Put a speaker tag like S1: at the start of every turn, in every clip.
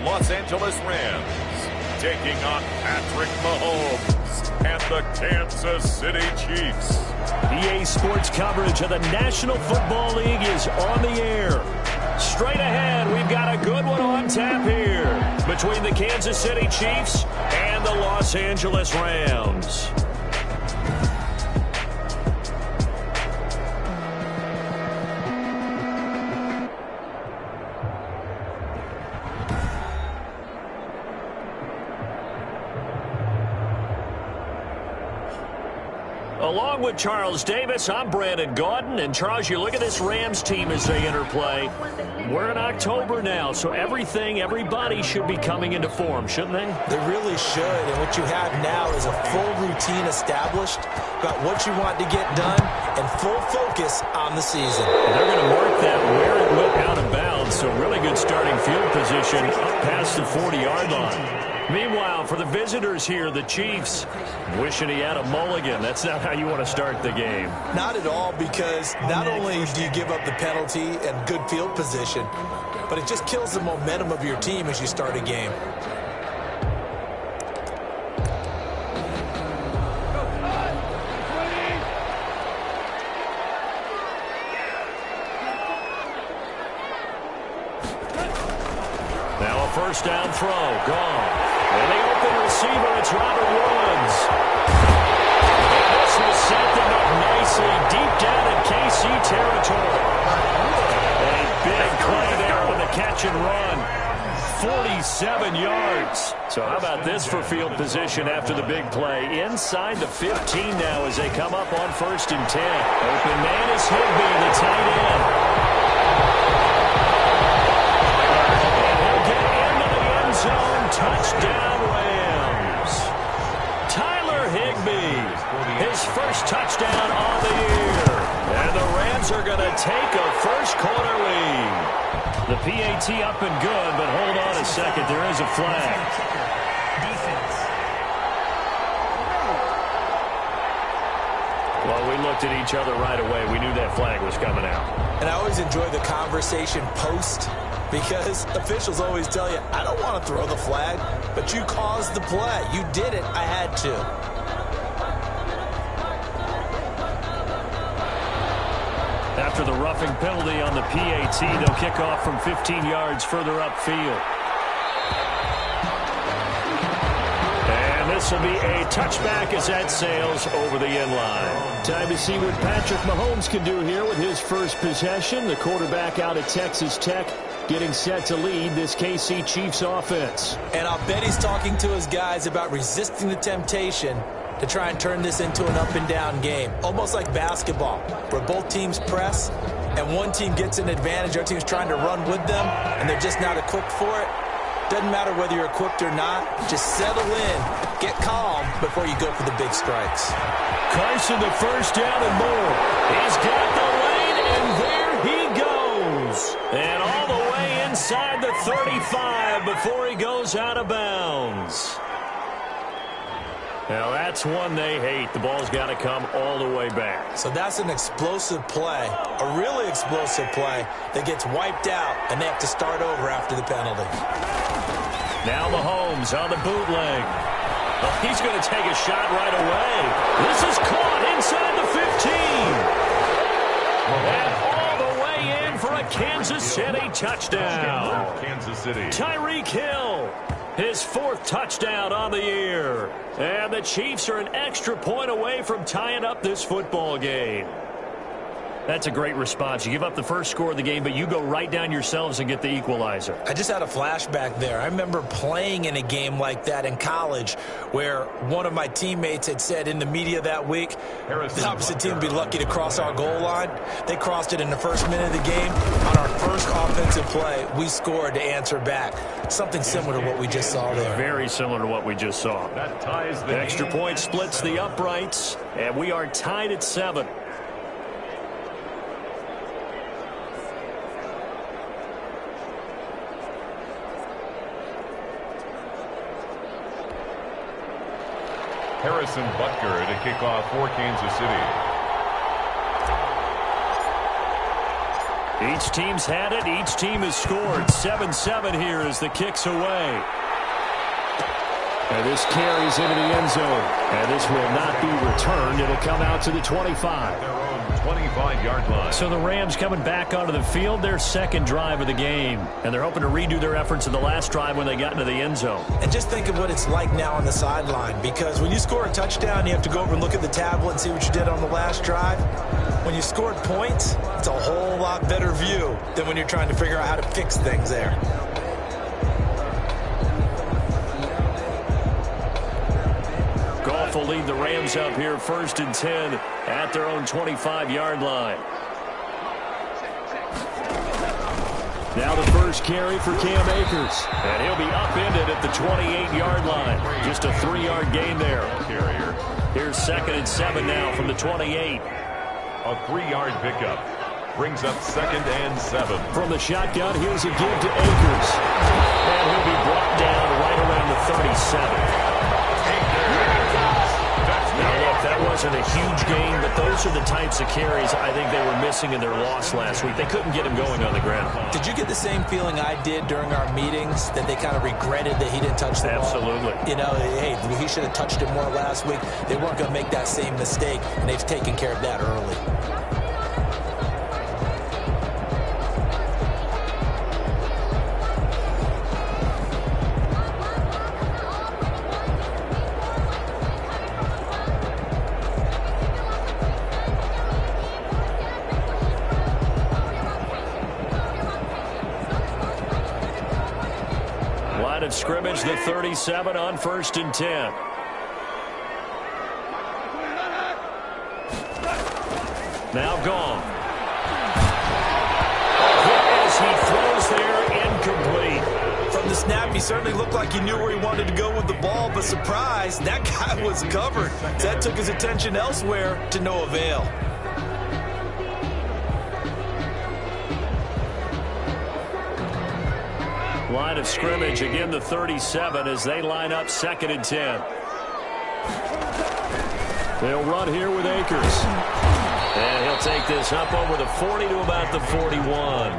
S1: Los Angeles Rams, taking on Patrick Mahomes and the Kansas City Chiefs.
S2: EA Sports coverage of the National Football League is on the air. Straight ahead, we've got a good one on tap here between the Kansas City Chiefs and the Los Angeles Rams. Along with Charles Davis, I'm Brandon Gaudin. And Charles, you look at this Rams team as they interplay. We're in October now, so everybody should be coming into form, shouldn't they?
S3: They really should. And what you have now is a full routine established about what you want to get done and full focus on the season.
S2: They're going to mark that where it went out of bounds, so really good starting field position up past the 40-yard line. Meanwhile, for the visitors here, the Chiefs, wishing he had a mulligan. That's not how you want to start the game.
S3: Not at all, because not only do you give up the penalty and good field position, but it just kills the momentum of your team as you start a game.
S2: Now a first down throw, gone. And the open receiver, it's Robert Woods. And this will set them up nicely deep down in KC territory. A big play there with a catch and run. 47 yards. So how about this for field position after the big play? Inside the 15 now as they come up on 1st and 10. Open man is Higbee, the tight end. Touchdown Rams. Tyler Higbee, his first touchdown on the year. And the Rams are going to take a first quarter lead. The PAT up and good, but hold on a second. There is a flag. Well, we looked at each other right away. We knew that flag was coming out.
S3: And I always enjoy the conversation post, because officials always tell you, I don't want to throw the flag, but you caused the play. You did it. I had to.
S2: After the roughing penalty on the PAT, they'll kick off from 15 yards further upfield. And this will be a touchback as that sails over the end line. Time to see what Patrick Mahomes can do here with his first possession. The quarterback out at Texas Tech, getting set to lead this KC Chiefs offense.
S3: And I'll bet he's talking to his guys about resisting the temptation to try and turn this into an up-and-down game. Almost like basketball, where both teams press, and one team gets an advantage, the other team's trying to run with them, and they're just not equipped for it. Doesn't matter whether you're equipped or not. Just settle in, get calm before you go for the big strikes.
S2: Carson, the first down and more. He's got the lane, and there he goes. And all the way inside the 35 before he goes out of bounds. Now that's one they hate. The ball's got to come all the way back.
S3: So that's an explosive play, a really explosive play that gets wiped out, and they have to start over after the penalty.
S2: Now Mahomes on the bootleg. Oh, he's going to take a shot right away. This is caught inside the 15. And all the way in for a Kansas City touchdown.
S1: Kansas City.
S2: Tyreek Hill, his 4th touchdown on the year. And the Chiefs are an extra point away from tying up this football game. That's a great response. You give up the first score of the game, but you go right down yourselves and get the equalizer.
S3: I just had a flashback there. I remember playing in a game like that in college where one of my teammates had said in the media that week, the opposite team would be lucky to cross our goal line. They crossed it in the first minute of the game. On our first offensive play, we scored to answer back. Something similar to what we just saw there.
S2: Very similar to what we just saw.
S1: That ties the
S2: extra point splits the uprights, and we are tied at 7.
S1: Harrison Butker to kick off for Kansas City.
S2: Each team's had it. Each team has scored. 7-7 here as the kick's away. And this carries into the end zone. And this will not be returned. It'll come out to the 25.
S1: Their own 25-yard line.
S2: So the Rams coming back onto the field, their second drive of the game. And they're hoping to redo their efforts in the last drive when they got into the end zone.
S3: And just think of what it's like now on the sideline, because when you score a touchdown, you have to go over and look at the tablet and see what you did on the last drive. When you scored points, it's a whole lot better view than when you're trying to figure out how to fix things there.
S2: Goff will lead the Rams up here 1st and 10 at their own 25-yard line. Now the first carry for Cam Akers. And he'll be upended at the 28-yard line. Just a 3-yard gain there. Here's 2nd and 7 now from the 28.
S1: A 3-yard pickup brings up 2nd and 7.
S2: From the shotgun, here's a give to Akers. And he'll be brought down right around the 37. Now, look, that wasn't a huge gain, but those are the types of carries I think they were missing in their loss last week. They couldn't get him going on the ground.
S3: Did you get the same feeling I did during our meetings, that they kind of regretted that he didn't touch the ball?
S2: Absolutely.
S3: You know, hey, he should have touched it more last week. They weren't going to make that same mistake, and they've taken care of that early.
S2: Of scrimmage, the 37 on 1st and 10. Now gone. As he throws there, incomplete.
S3: From the snap, he certainly looked like he knew where he wanted to go with the ball, but surprise, that guy was covered. That took his attention elsewhere to no avail.
S2: Line of scrimmage, again the 37 as they line up 2nd and 10. They'll run here with Akers. And he'll take this up over the 40 to about the 41.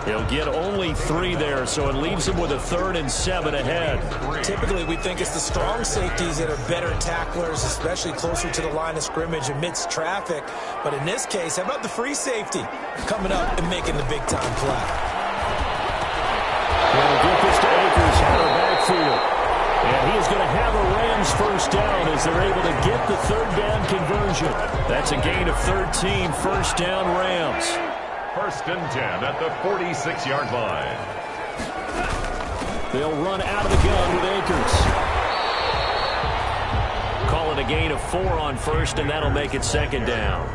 S2: He'll get only 3 there, so it leaves him with a 3rd and 7 ahead.
S3: Typically, we think it's the strong safeties that are better tacklers, especially closer to the line of scrimmage amidst traffic. But in this case, how about the free safety coming up and making the big-time play?
S2: They'll get this to Akers out of backfield. And he is going to have a Rams first down as they're able to get the 3rd down conversion. That's a gain of 13, 1st down Rams.
S1: 1st and 10 at the 46-yard line.
S2: They'll run out of the gun with Akers. Call it a gain of 4 on 1st, and that'll make it 2nd down.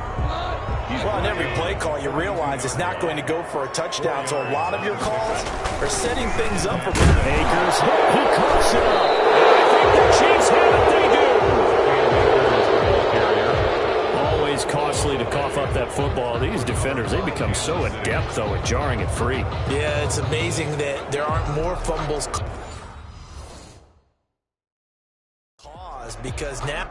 S3: Well, on every play call, you realize it's not going to go for a touchdown, so a lot of your calls are setting things up for
S2: Akers. He coughs it up. I think the Chiefs have it. They do. Always costly to cough up that football. These defenders, they become so adept, though, at jarring it free.
S3: Yeah, it's amazing that there aren't more fumbles caused, because now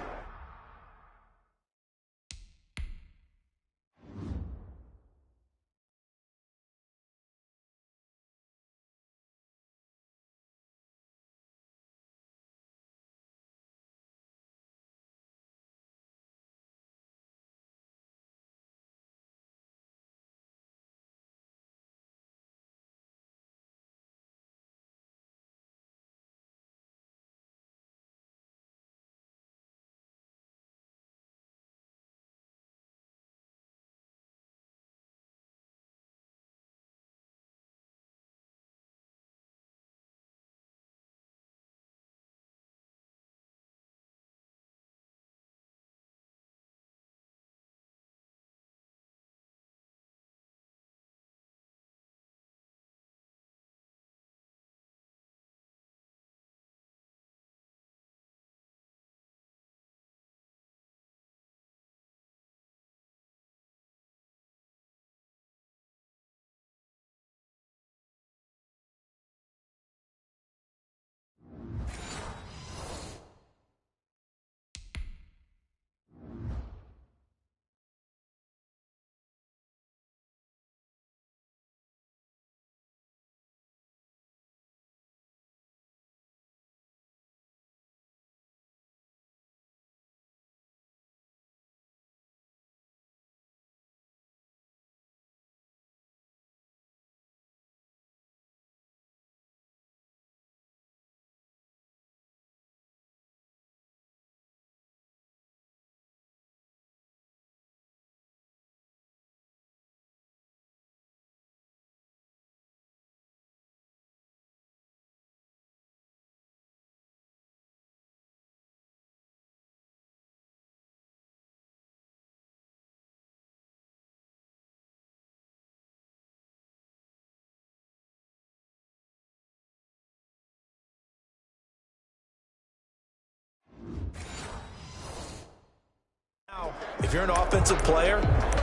S3: If you're an offensive player,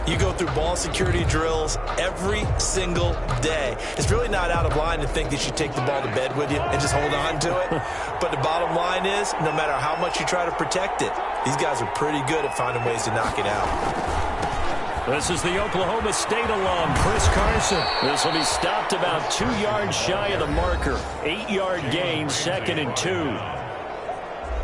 S3: you go through ball security drills every single day. It's really not out of line to think that you take the ball to bed with you and just hold on to it. But the bottom line is, no matter how much you try to protect it, these guys are pretty good at finding ways to knock it out.
S2: This is the Oklahoma State alum, Chris Carson. This will be stopped about 2 yards shy of the marker. 8-yard gain, 2nd and 2.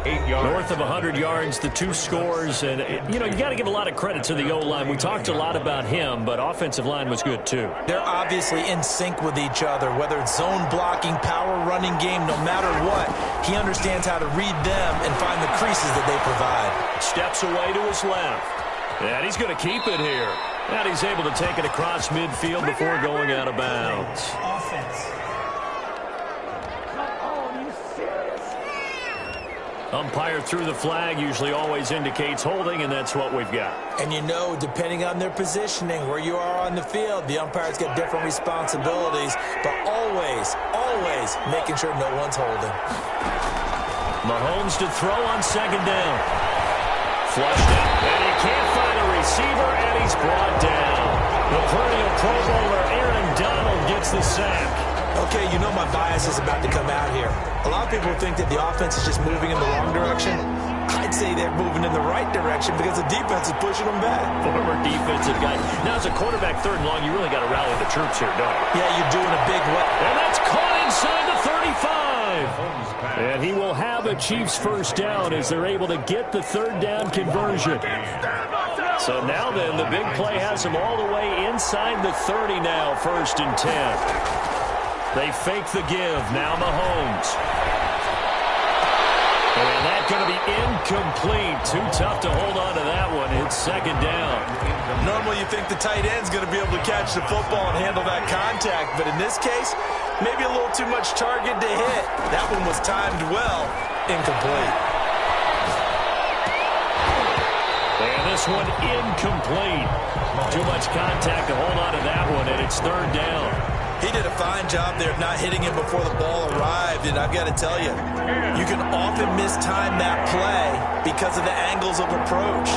S1: 8 yards.
S2: North of 100 yards, the 2 scores. And, you got to give a lot of credit to the O-line. We talked a lot about him, but offensive line was good, too.
S3: They're obviously in sync with each other, whether it's zone blocking, power running game, no matter what. He understands how to read them and find the creases that they provide.
S2: Steps away to his left. And he's going to keep it here. And he's able to take it across midfield before going out of bounds. Umpire threw the flag, usually always indicates holding, and that's what we've got.
S3: And depending on their positioning, where you are on the field, the umpire's got different responsibilities, but always making sure no one's holding.
S2: Mahomes to throw on 2nd down. Flushed it, and he can't find a receiver, and he's brought down. The perennial Pro Bowler Aaron Donald gets the sack.
S3: Okay, my bias is about to come out here. A lot of people think that the offense is just moving in the wrong direction. I'd say they're moving in the right direction because the defense is pushing them back.
S2: Former defensive guy. Now, as a quarterback 3rd and long, you really got to rally the troops here, don't you?
S3: Yeah, you're doing a big way.
S2: And that's caught inside the 35. And he will have a Chiefs 1st down as they're able to get the 3rd down conversion. So now then, the big play has him all the way inside the 30 now, 1st and 10. They fake the give. Now Mahomes. And that's going to be incomplete. Too tough to hold on to that one. It's 2nd down.
S3: Normally you think the tight end's going to be able to catch the football and handle that contact. But in this case, maybe a little too much target to hit. That one was timed well. Incomplete.
S2: And this one incomplete. Too much contact to hold on to that one, and it's 3rd down.
S3: He did a fine job there of not hitting him before the ball arrived, and I've got to tell you, you can often mistime that play because of the angles of approach.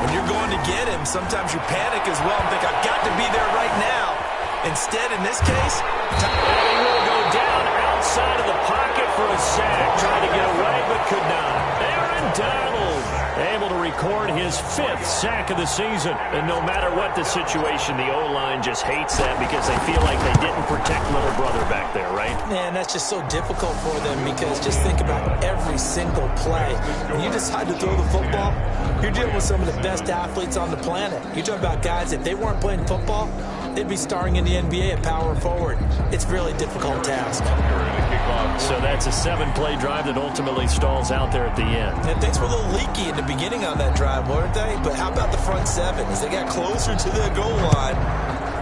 S3: When you're going to get him, sometimes you panic as well and think, I've got to be there right now. Instead, in this case,
S2: he will go down outside of the pocket for a sack. Tried to get away, but could not. Aaron Donald able to record his 5th sack of the season. And no matter what the situation, the O-line just hates that because they feel like they didn't protect little brother back there, right?
S3: Man, that's just so difficult for them because just think about every single play. When you decide to throw the football, you're dealing with some of the best athletes on the planet. You're talking about guys, if they weren't playing football, they'd be starring in the NBA at power forward. It's a really difficult task.
S2: So that's a 7-play drive that ultimately stalls out there at the end.
S3: And things were a little leaky in the beginning on that drive, weren't they? But how about the front 7? As they got closer to the goal line,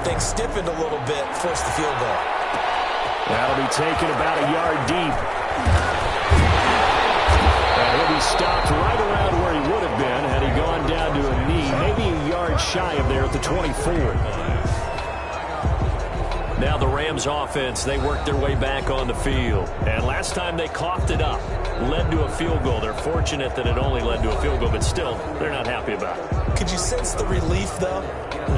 S3: things stiffened a little bit, forced the field goal.
S2: That'll be taken about a yard deep. And he'll be stopped right around where he would have been had he gone down to a knee, maybe a yard shy of there at the 24. Now the Rams offense, they worked their way back on the field. And last time they coughed it up, led to a field goal. They're fortunate that it only led to a field goal, but still, they're not happy about it.
S3: Could you sense the relief, though,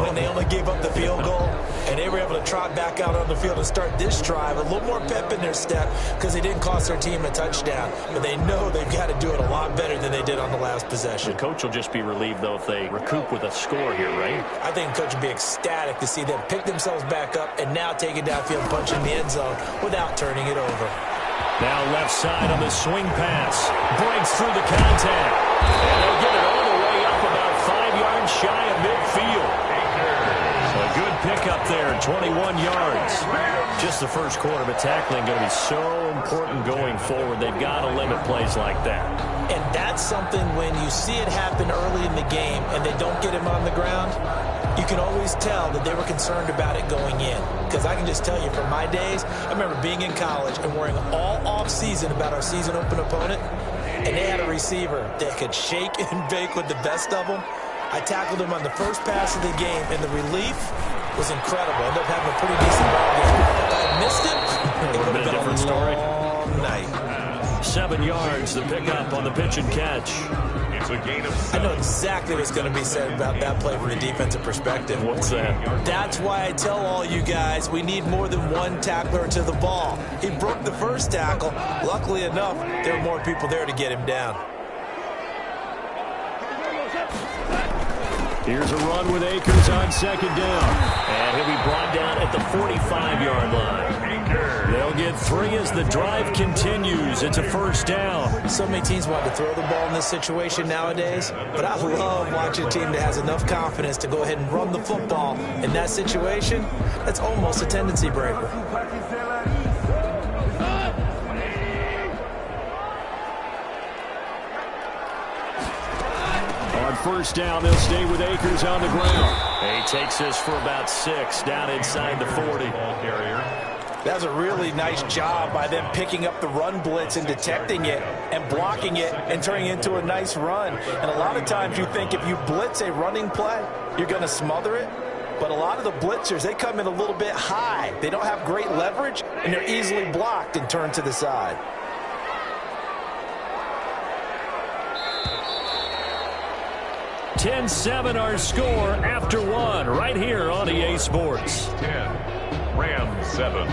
S3: when they only gave up the field goal and they were able to trot back out on the field and start this drive? A little more pep in their step because they didn't cost their team a touchdown. But they know they've got to do it a lot better than they did on the last possession.
S2: The coach will just be relieved, though, if they recoup with a score here, right?
S3: I think the coach would be ecstatic to see them pick themselves back up and now take it downfield and punch in the end zone without turning it over.
S2: Now left side on the swing pass. Breaks through the contact. And they'll get it all the way up about 5 yards shy of midfield. A good pickup there, 21 yards. Just the first quarter, but tackling going to be so important going forward. They've got to limit plays like that.
S3: And that's something when you see it happen early in the game and they don't get him on the ground, you can always tell that they were concerned about it going in. Because I can just tell you from my days, I remember being in college and worrying all off-season about our season open opponent, and they had a receiver that could shake and bake with the best of them. I tackled him on the first pass of the game, and the relief was incredible. I ended up having a pretty decent ball game. If I had missed it, it would have been a different story. Night.
S2: 7 yards, the pickup on the pitch and catch.
S1: It's a gain of
S3: I
S1: 7.
S3: know exactly what's going to be said about that play from the defensive perspective.
S2: What's that?
S3: That's why I tell all you guys we need more than one tackler to the ball. He broke the first tackle. Luckily enough, there were more people there to get him down.
S2: Here's a run with Akers on 2nd down. And he'll be brought down at the 45-yard line. They'll get 3 as the drive continues. It's a 1st down.
S3: So many teams want to throw the ball in this situation nowadays, but I love watching a team that has enough confidence to go ahead and run the football. In that situation, that's almost a tendency breaker.
S2: On 1st down, they'll stay with Akers on the ground. He takes this for about 6 down inside the 40.
S3: That's a really nice job by them picking up the run blitz and detecting it and blocking it and turning it into a nice run. And a lot of times you think if you blitz a running play, you're going to smother it. But a lot of the blitzers, they come in a little bit high. They don't have great leverage, and they're easily blocked and turned to the side.
S2: (10-7) our score after 1 right here on EA Sports.
S1: 10, Rams 7.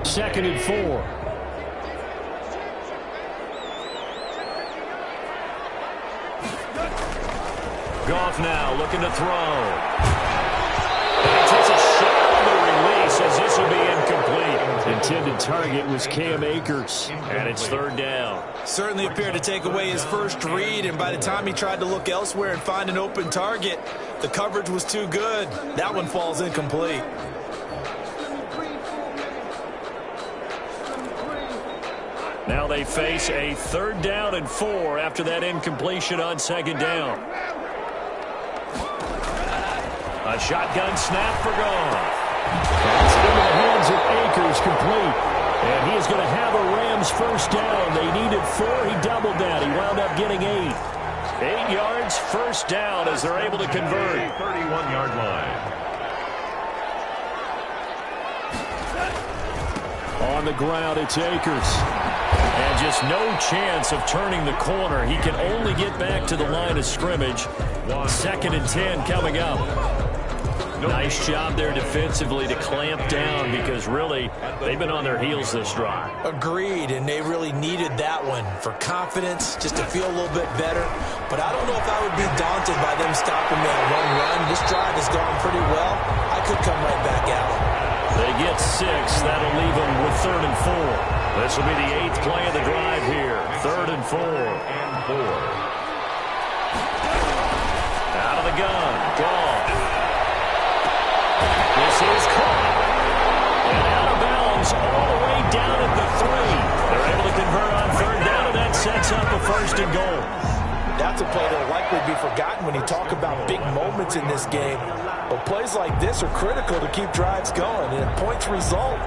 S2: Second and 4. Goff now looking to throw. And he takes a shot on the release as this will be incomplete. Intended target was Cam Akers, and it's 3rd down.
S3: Certainly appeared to take away his first read, and by the time he tried to look elsewhere and find an open target, the coverage was too good. That one falls incomplete.
S2: Now they face a 3rd down and 4 after that incompletion on 2nd down. A shotgun snap for Goff. It's into the hands of Akers, complete. And he is going to have a Rams 1st down. They needed 4. He doubled that. He wound up getting 8. 8 yards, 1st down as they're able to convert.
S1: 31-yard line.
S2: On the ground, it's Akers. And just no chance of turning the corner. He can only get back to the line of scrimmage. 2nd and 10 coming up. Nice job there defensively to clamp down because really they've been on their heels this drive.
S3: Agreed, and they really needed that one for confidence, just to feel a little bit better. But I don't know if I would be daunted by them stopping that run. This drive has gone pretty well. I could come right back at them.
S2: They get 6. That'll leave them with 3rd and 4. This will be the 8th play of the drive here. 3rd and 4. Out of the gun. Goff. This is caught. And out of bounds all the way down at the 3. They're able to convert on 3rd down, and that sets up a 1st and goal.
S3: That's a play that will likely be forgotten when you talk about big moments in this game. But plays like this are critical to keep drives going. And if points result,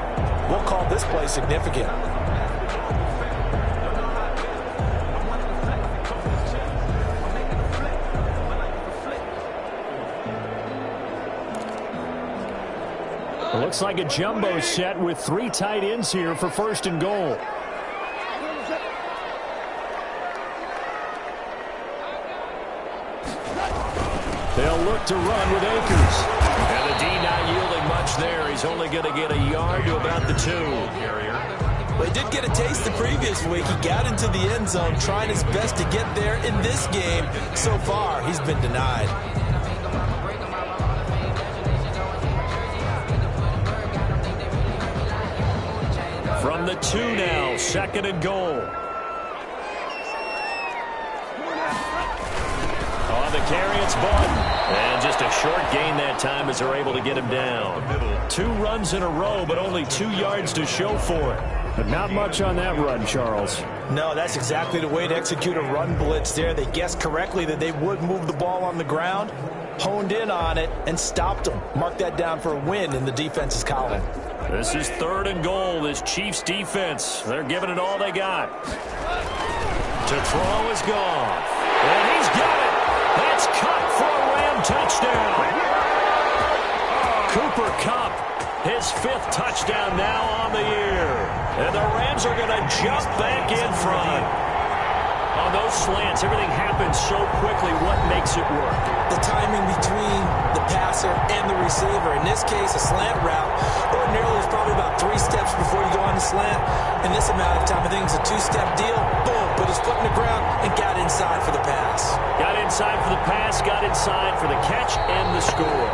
S3: we'll call this play significant.
S2: It looks like a jumbo set with 3 tight ends here for 1st and goal. They'll look to run with Akers. And the D not yielding much there. He's only going to get a yard to about the 2.
S3: Well, he did get a taste the previous week. He got into the end zone trying his best to get there in this game. So far, he's been denied.
S2: From the 2 now, 2nd and goal. On the carry, it's Button. And just a short gain that time as they're able to get him down. 2 runs in a row, but only 2 yards to show for it. But not much on that run, Charles.
S3: No, that's exactly the way to execute a run blitz there. They guessed correctly that they would move the ball on the ground, honed in on it, and stopped them. Mark that down for a win in the defense's column.
S2: This is 3rd and goal. This Chiefs defense, they're giving it all they got. To throw is Goff. And he's got it. That's caught for a Ram touchdown. Cooper Kupp, his 5th touchdown now on the year. And the Rams are going to jump back in front. On those slants, everything happens so quickly. What makes it work?
S3: The timing between the passer and the receiver. In this case, a slant route ordinarily is probably about 3 steps before you go on the slant. In this amount of time, I think it's a 2-step deal. Boom, put his foot in the ground and got inside for the pass.
S2: Got inside for the pass, got inside for the catch and the score.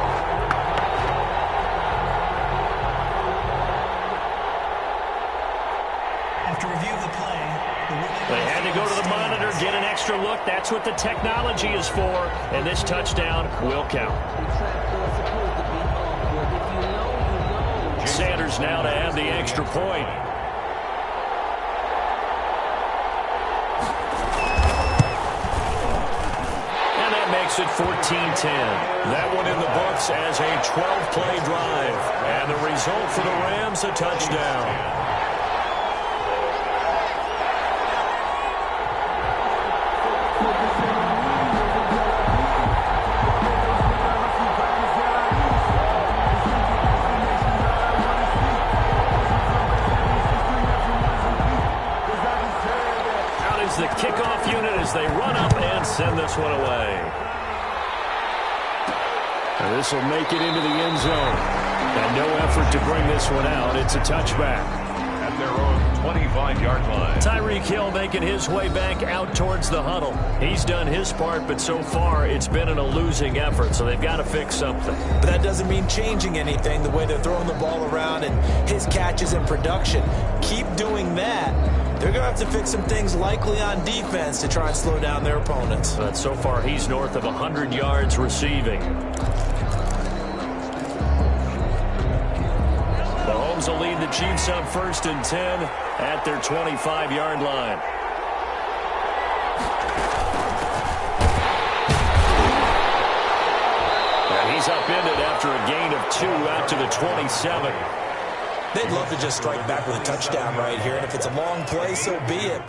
S4: After review of the play,
S2: they had to go to the monitor, get an extra look. That's what the technology is for, and this touchdown will count. Sanders now to add the extra point. And that makes it 14-10. That one in the books as a 12-play drive. And the result for the Rams, a touchdown. The kickoff unit as they run up and send this one away. And this will make it into the end zone. And no effort to bring this one out. It's a touchback.
S1: At their own 25-yard line.
S2: Tyreek Hill making his way back out towards the huddle. He's done his part, but so far it's been in a losing effort, so they've got to fix something.
S3: But that doesn't mean changing anything, the way they're throwing the ball around and his catches and production. Keep doing that. They're going to have to fix some things likely on defense to try and slow down their opponents.
S2: But so far, he's north of 100 yards receiving. Mahomes will lead the Chiefs up 1st and 10 at their 25-yard line. And he's upended after a gain of 2 out to the 27.
S3: They'd love to just strike back with a touchdown right here, and if it's a long play, so be it.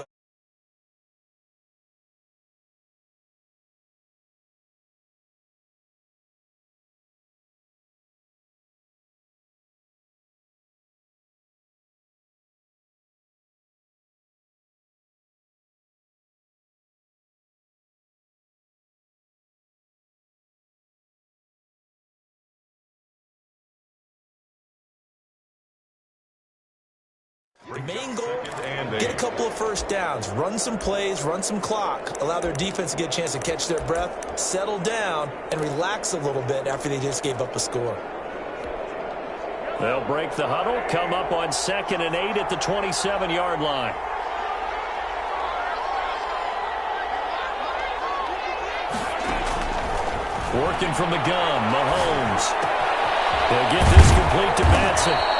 S3: The main goal, get a couple of first downs, run some plays, run some clock, allow their defense to get a chance to catch their breath, settle down, and relax a little bit after they just gave up a score.
S2: They'll break the huddle, come up on 2nd and 8 at the 27-yard line. Working from the gun, Mahomes. They'll get this complete to Batson.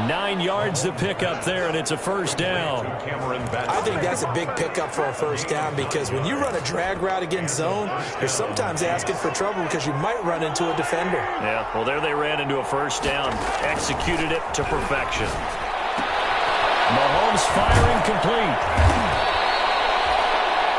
S2: 9 yards to pick up there, and it's a first down.
S3: I think that's a big pickup for a first down because when you run a drag route against zone, you're sometimes asking for trouble because you might run into a defender.
S2: Yeah, well, there they ran into a first down. Executed it to perfection. Mahomes firing complete.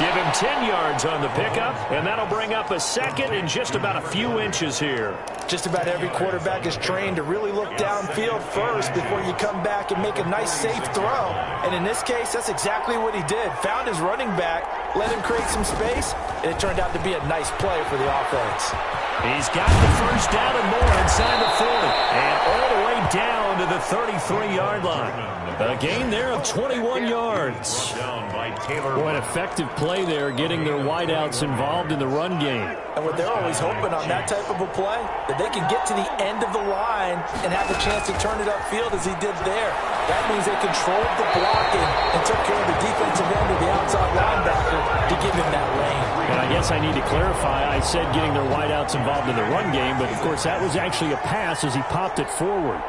S2: Give him 10 yards on the pickup, and that'll bring up a 2nd and just about a few inches here.
S3: Just about every quarterback is trained to really look downfield first before you come back and make a nice, safe throw. And in this case, that's exactly what he did. Found his running back, let him create some space, and it turned out to be a nice play for the offense.
S2: He's got the first down and more inside the 40. And all the way down to the 33-yard line. A gain there of 21 yards. What an effective play there, getting their wideouts involved in the run game.
S3: And what they're always hoping on that type of a play, that they can get to the end of the line and have a chance to turn it upfield as he did there. That means they controlled the blocking and took care of the defensive end of the outside linebacker to give him that lane.
S2: And I guess I need to clarify, I said getting their wideouts involved in the run game, but of course that was actually a pass as he popped it forward.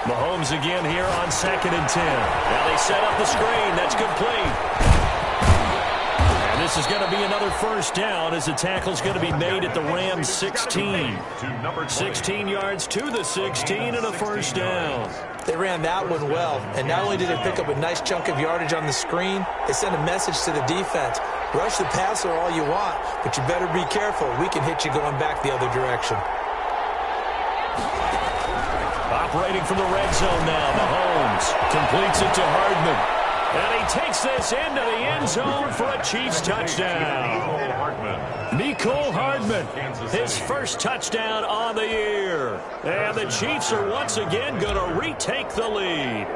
S2: Mahomes again here on 2nd and 10. Now they set up the screen. That's complete. And this is going to be another first down as the tackle's going to be made at the Rams 16. 16 yards to the 16 and a first down.
S3: They ran that one well, and not only did they pick up a nice chunk of yardage on the screen, they sent a message to the defense. Rush the passer all you want, but you better be careful. We can hit you going back the other direction.
S2: Operating from the red zone now, Mahomes completes it to Hardman. And he takes this into the end zone for a Chiefs touchdown. Mecole Hardman, his first touchdown on the year. And the Chiefs are once again going to retake the lead.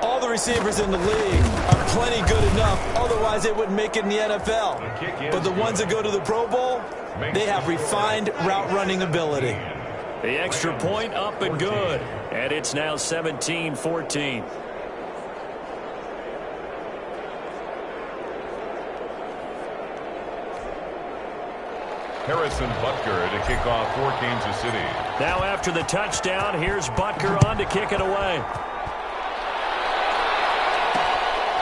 S3: All the receivers in the league are plenty good enough, otherwise they wouldn't make it in the NFL. But the ones that go to the Pro Bowl, they have refined route running ability.
S2: The extra point up and good. And it's now 17-14.
S1: Harrison Butker to kick off for Kansas City.
S2: Now after the touchdown, here's Butker on to kick it away.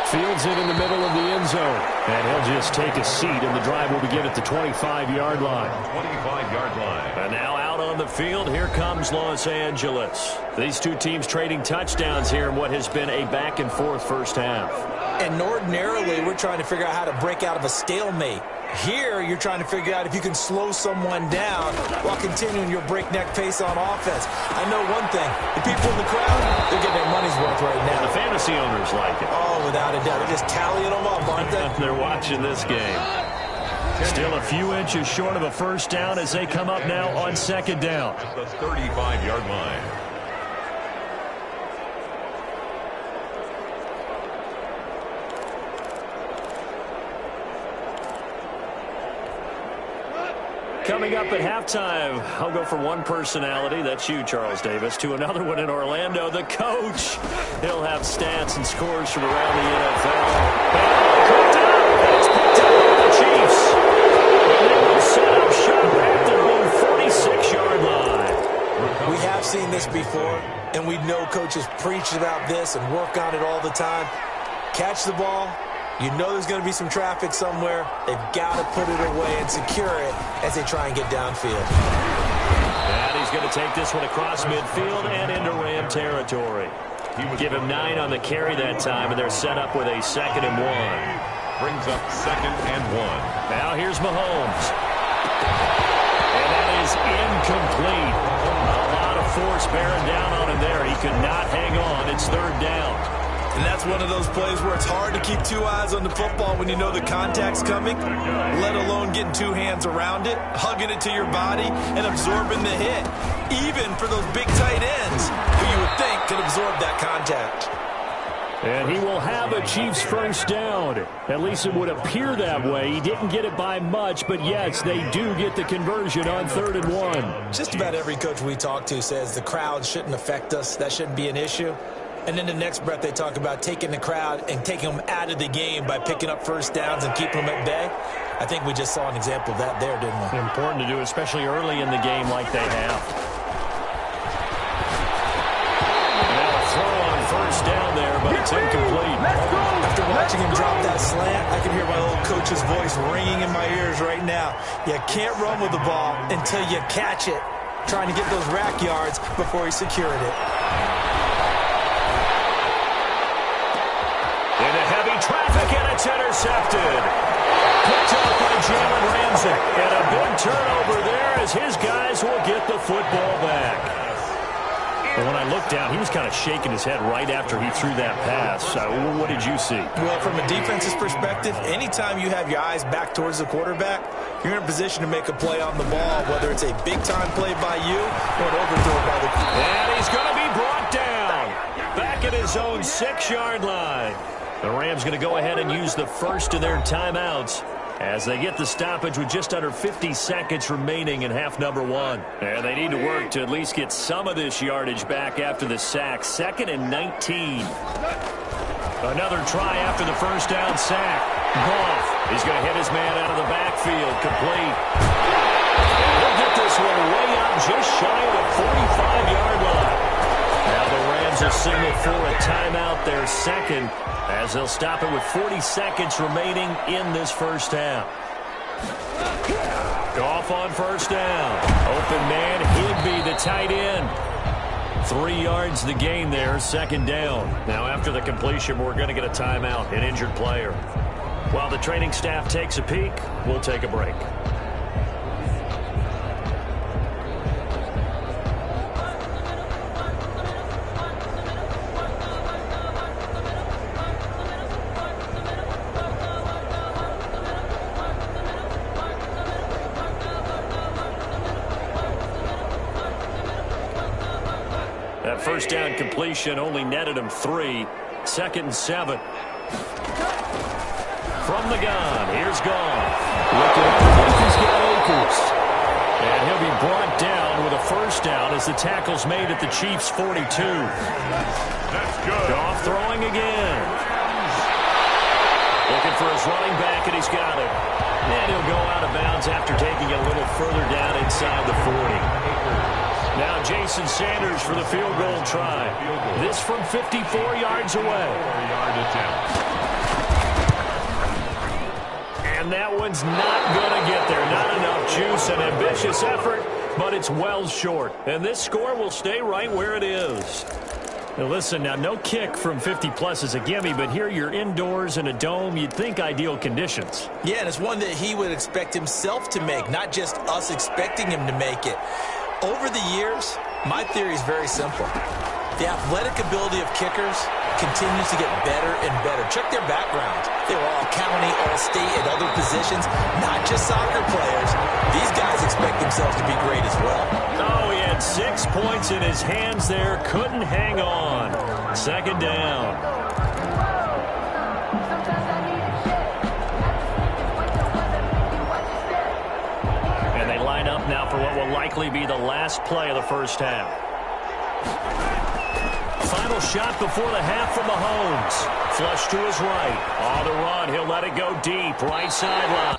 S2: Fields it in the middle of the end zone. And he'll just take a seat, and the drive will begin at the 25-yard line.
S1: 25-yard line.
S2: And now out on the field, here comes Los Angeles. These two teams trading touchdowns here in what has been a back-and-forth first half.
S3: And ordinarily, we're trying to figure out how to break out of a stalemate. Here, you're trying to figure out if you can slow someone down while continuing your breakneck pace on offense. I know one thing. The people in the crowd, they're getting their money's worth right now.
S2: The fantasy owners like it.
S3: Oh, without a doubt. They're just tallying them up, aren't they?
S2: They're watching this game. Still a few inches short of a first down as they come up now on second down.
S1: At the 35-yard line.
S2: Coming up at halftime, I'll go from one personality, that's you, Charles Davis, to another one in Orlando, the coach. He'll have stats and scores from around the NFL. Cooked up, and it's picked up by the Chiefs. And they will set up shop at their own 46-yard line.
S3: We have seen this before, and we know coaches preach about this and work on it all the time. Catch the ball. You know there's going to be some traffic somewhere. They've got to put it away and secure it as they try and get downfield.
S2: And he's going to take this one across midfield and into Ram territory. Give him 9 on the carry that time, and they're set up with a 2nd and 1.
S1: Brings up 2nd and 1.
S2: Now here's Mahomes. And that is incomplete. A lot of force bearing down on him there. He could not hang on. It's 3rd down.
S3: And that's one of those plays where it's hard to keep 2 eyes on the football when you know the contact's coming, let alone getting 2 hands around it, hugging it to your body, and absorbing the hit, even for those big tight ends who you would think could absorb that contact.
S2: And he will have a Chiefs first down. At least it would appear that way. He didn't get it by much, but yes, they do get the conversion on 3rd and 1.
S3: Just about every coach we talk to says the crowd shouldn't affect us. That shouldn't be an issue. And then the next breath they talk about taking the crowd and taking them out of the game by picking up first downs and keeping them at bay. I think we just saw an example of that there, didn't we?
S2: Important to do, especially early in the game like they have. Now a throw on first down there, but it's incomplete.
S3: After watching him drop that slant, I can hear my old coach's voice ringing in my ears right now. You can't run with the ball until you catch it, trying to get those rack yards before he secured it.
S2: Traffic, and it's intercepted. Picked up by Jalen Ramsey. And a big turnover there as his guys will get the football back. And when I looked down, he was kind of shaking his head right after he threw that pass. What did you see?
S3: Well, from a defense's perspective, anytime you have your eyes back towards the quarterback, you're in a position to make a play on the ball, whether it's a big-time play by you or an overthrow by the quarterback.
S2: And he's going to be brought down. Back at his own 6-yard line. The Rams going to go ahead and use the first of their timeouts as they get the stoppage with just under 50 seconds remaining in half number 1. And they need to work to at least get some of this yardage back after the sack. 2nd and 19. Another try after the first down sack. Goff, he's going to hit his man out of the backfield. Complete. And he'll get this one way up just shy of the 45-yard line. Now the Rams will signal for a timeout, their second, as they'll stop it with 40 seconds remaining in this first half. Goff on first down. Open man, Higbee, the tight end. 3 yards the gain there, second down. Now after the completion, we're going to get a timeout, an injured player. While the training staff takes a peek, we'll take a break. That first down completion only netted him 3. 2nd and 7. From the gun, here's Goff. Looking underneath, he's got Akers. And he'll be brought down with a first down as the tackle's made at the Chiefs' 42.
S1: That's good.
S2: Goff throwing again. Looking for his running back, and he's got it. And he'll go out of bounds after taking it a little further down inside the 40. Now Jason Sanders for the field goal try. This from 54 yards away.
S1: 4-yard attempt.
S2: And that one's not going to get there. Not enough juice, an ambitious effort, but it's well short. And this score will stay right where it is. Now listen, now no kick from 50-plus is a gimme, but here you're indoors in a dome. You'd think ideal conditions.
S3: Yeah, and it's one that he would expect himself to make, not just us expecting him to make it. Over the years, my theory is very simple. The athletic ability of kickers continues to get better and better. Check their backgrounds. They were all county, all state, at other positions, not just soccer players. These guys expect themselves to be great as well.
S2: Oh, he had 6 points in his hands there. Couldn't hang on. 2nd down. And they line up now for what will likely be the last play of the first half. Final shot before the half from Mahomes. Flush to his right. On the run, he'll let it go deep. Right sideline.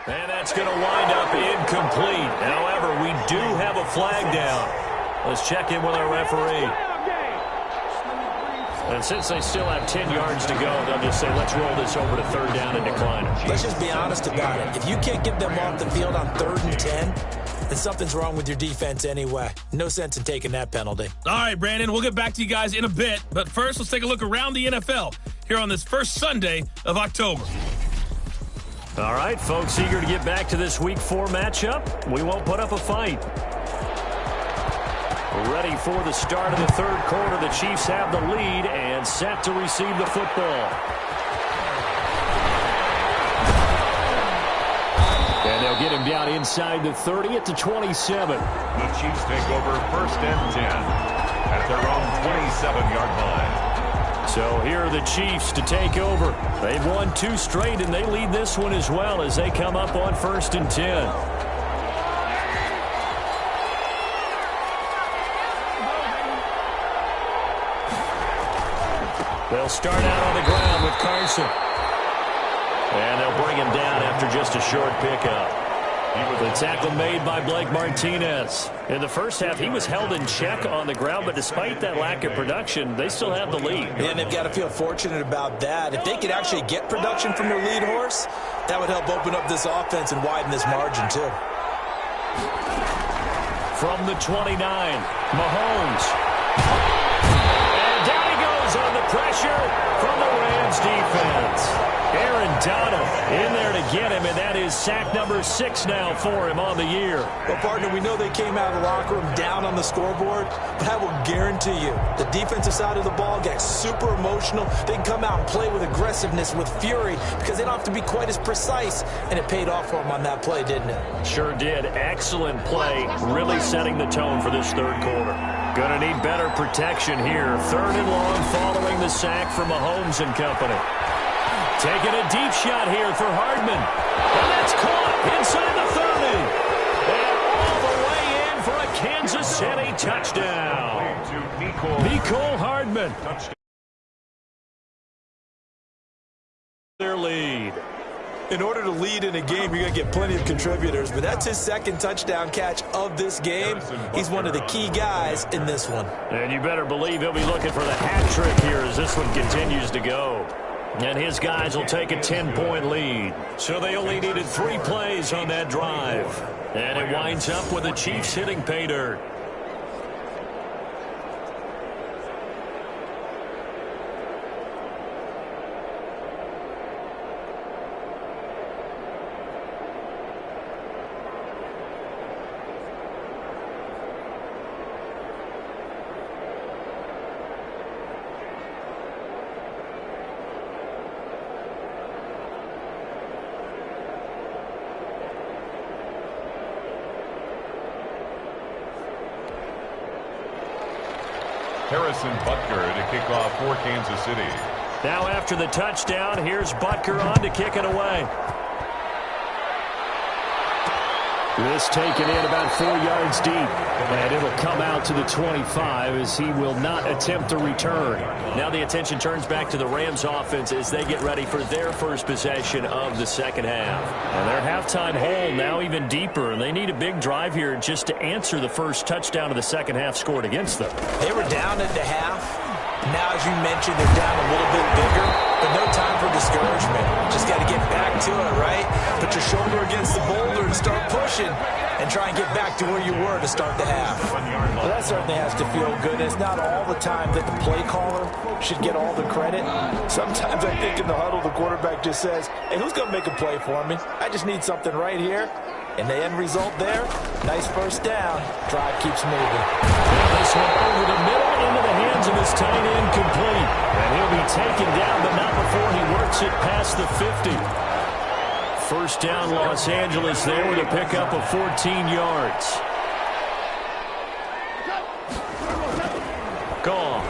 S2: And that's going to wind up incomplete. However, we do have a flag down. Let's check in with our referee. And since they still have 10 yards to go, they'll just say, let's roll this over to 3rd down and decline it.
S3: Let's just be honest about it. If you can't get them off the field on 3rd and 10, then something's wrong with your defense anyway. No sense in taking that penalty.
S5: All right, Brandon, we'll get back to you guys in a bit. But first, let's take a look around the NFL here on this first Sunday of October.
S2: All right, folks, eager to get back to this Week 4 matchup. We won't put up a fight. Ready for the start of the 3rd quarter. The Chiefs have the lead and set to receive the football. And they'll get him down inside the 30 at the 27.
S1: The Chiefs take over 1st and 10 at their own 27-yard line.
S2: So here are the Chiefs to take over. They've won 2 straight, and they lead this one as well as they come up on 1st and 10. They'll start out on the ground with Carson. And they'll bring him down after just a short pickup. The tackle made by Blake Martinez. In the first half, he was held in check on the ground, but despite that lack of production, they still have the lead.
S3: And they've got to feel fortunate about that. If they could actually get production from their lead horse, that would help open up this offense and widen this margin, too.
S2: From the 29, Mahomes. And down he goes on the pressure from the Rams defense. Aaron Donald in there to get him, and that is sack number 6 now for him on the year.
S3: Well, partner, we know they came out of the locker room down on the scoreboard, but I will guarantee you the defensive side of the ball gets super emotional. They can come out and play with aggressiveness, with fury, because they don't have to be quite as precise, and it paid off for them on that play, didn't it?
S2: Sure did. Excellent play, really setting the tone for this 3rd quarter. Gonna need better protection here. 3rd and long following the sack from Mahomes and company. Taking a deep shot here for Hardman. And that's caught inside the 30. And all the way in for a Kansas City touchdown. Cole Hardman. Their lead.
S3: In order to lead in a game, you're going to get plenty of contributors, but that's his second touchdown catch of this game. He's one of the key guys in this one.
S2: And you better believe he'll be looking for the hat trick here as this one continues to go. And his guys will take a 10-point lead. So they only needed 3 plays on that drive. And it winds up with the Chiefs hitting pay dirt.
S1: Harrison Butker to kick off for Kansas City.
S2: Now after the touchdown, here's Butker on to kick it away. This taken in about 4 yards deep. And it'll come out to the 25 as he will not attempt to return. Now the attention turns back to the Rams offense as they get ready for their first possession of the second half. And their halftime hole now even deeper. And they need a big drive here just to answer the first touchdown of the second half scored against them.
S3: They were down at the half. Now, as you mentioned, they're down a little bit bigger, but no time for discouragement. Just got to get back to it, right? Put your shoulder against the boulder and start pushing and try and get back to where you were to start the half. Well, that certainly has to feel good. It's not all the time that the play caller should get all the credit. Sometimes I think in the huddle, the quarterback just says, hey, who's going to make a play for me? I just need something right here. And the end result there, nice first down. Drive keeps moving.
S2: This one over the middle into the hands of his tight end complete. And he'll be taken down, but not before he works it past the 50. First down, Los Angeles there with a pickup of 14 yards. Gone.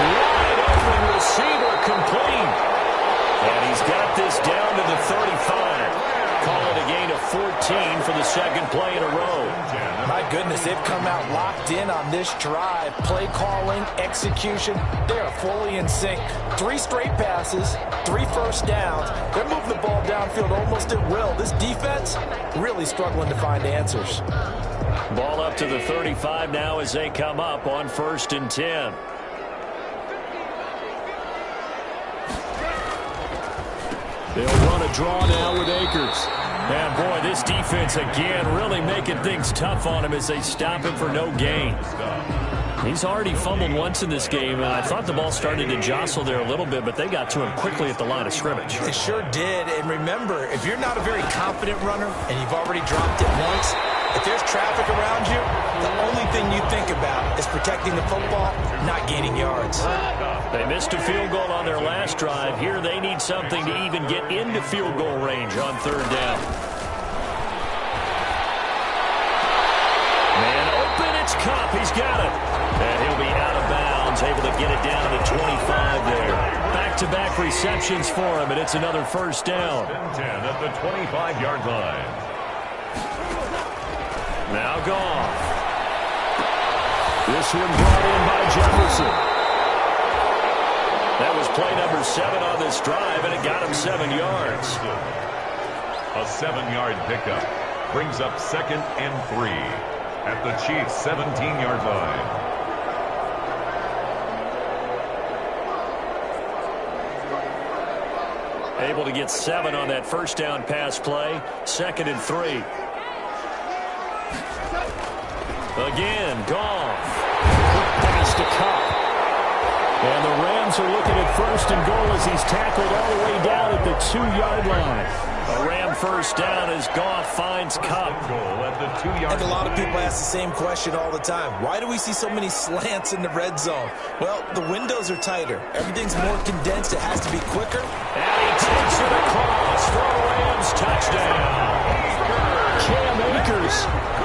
S2: Wide open receiver complete. And he's got this down to the 35. Call it a gain of 14 for the second play in a row.
S3: My goodness, they've come out locked in on this drive. Play calling, execution, they are fully in sync. 3 straight passes, 3 first downs. They're moving the ball downfield almost at will. This defense really struggling to find answers.
S2: Ball up to the 35 now as they come up on 1st and 10. They'll run a draw now with Akers. And, boy, this defense, again, really making things tough on him as they stop him for no gain. He's already fumbled once in this game, and I thought the ball started to jostle there a little bit, but they got to him quickly at the line of scrimmage.
S3: It sure did. And remember, if you're not a very confident runner and you've already dropped it once, if there's traffic around you, the only thing you think about is protecting the football, not gaining yards.
S2: They missed a field goal on their last drive. Here they need something to even get into field goal range on 3rd down. Man open, it's Kupp. He's got it. And he'll be out of bounds, able to get it down to 25 there. Back-to-back receptions for him, and it's another first down.
S1: 10 at the 25-yard line.
S2: Now gone. This one brought in by Jefferson. That was play number 7 on this drive, and it got him 7 yards.
S1: A 7-yard pickup brings up 2nd and 3 at the Chiefs' 17-yard line.
S2: Able to get 7 on that first down pass play. 2nd and 3. Again, Goff. Pass to Kupp. And the Rams are looking at 1st and goal as he's tackled all the way down at the 2-yard line. A Ram first down as Goff finds Kupp.
S3: And a lot of people ask the same question all the time. Why do we see so many slants in the red zone? Well, the windows are tighter. Everything's more condensed. It has to be quicker.
S2: And he takes it across for a Rams touchdown. Cam Akers,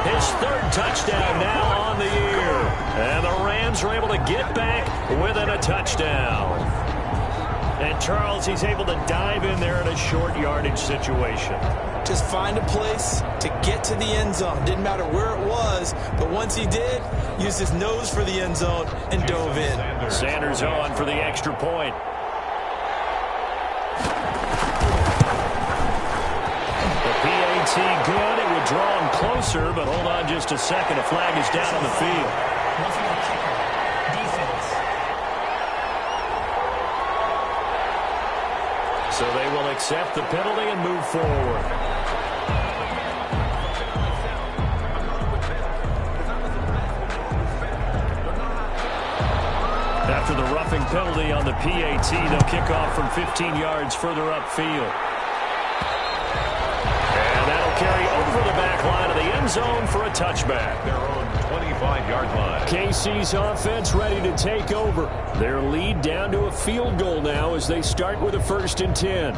S2: his 3rd touchdown now on the year. And the Rams are able to get back within a touchdown. And Charles, he's able to dive in there in a short yardage situation.
S3: just find a place to get to the end zone. Didn't matter where it was, but once he did, used his nose for the end zone and dove in.
S2: Sanders on for the extra point. The PAT good. It would draw him closer, but hold on just a second. A flag is down on the field.
S4: Roughing the kicker. Defense.
S2: So they will accept the penalty and move forward. After the roughing penalty on the PAT, they'll kick off from 15 yards further upfield. And that'll carry over the back line of the end zone for a touchback.
S1: Their own 25-yard line.
S2: KC's offense ready to take over. Their lead down to a field goal now as they start with a 1st and 10.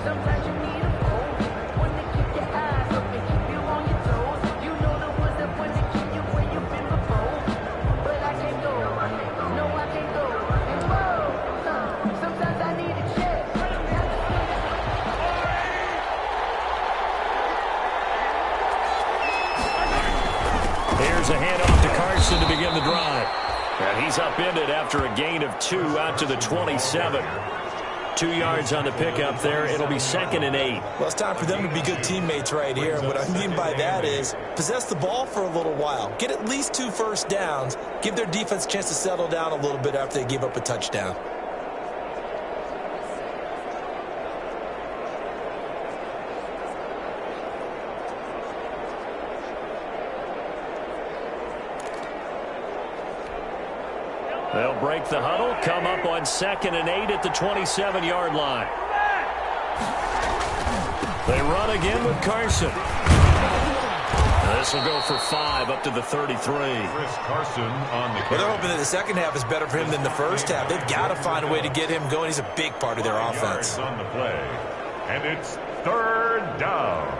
S6: Sometimes you need a phone, one to keep your eyes up and keep you on your toes. You know the ones that want to keep you where you've been before. But I can't go, no I can't go. And whoa, sometimes I need a check.
S2: Here's a handoff to Carson to begin the drive. And he's upended after a gain of 2 out to the 27. 2 yards on the pickup there. It'll be 2nd and 8.
S3: Well, it's time for them to be good teammates right here. And what I mean by that is possess the ball for a little while. Get at least 2 first downs. Give their defense a chance to settle down a little bit after they give up a touchdown.
S2: They'll break the huddle, come up on 2nd and 8 at the 27-yard line. They run again with Carson. This will go for 5 up to the 33.
S1: Chris Carson on the
S3: Well,
S1: carry.
S3: they're hoping that the second half is better for him than the first half. They've got to find a way to get him going. He's a big part of their offense.
S1: Yards on the play. And it's 3rd down.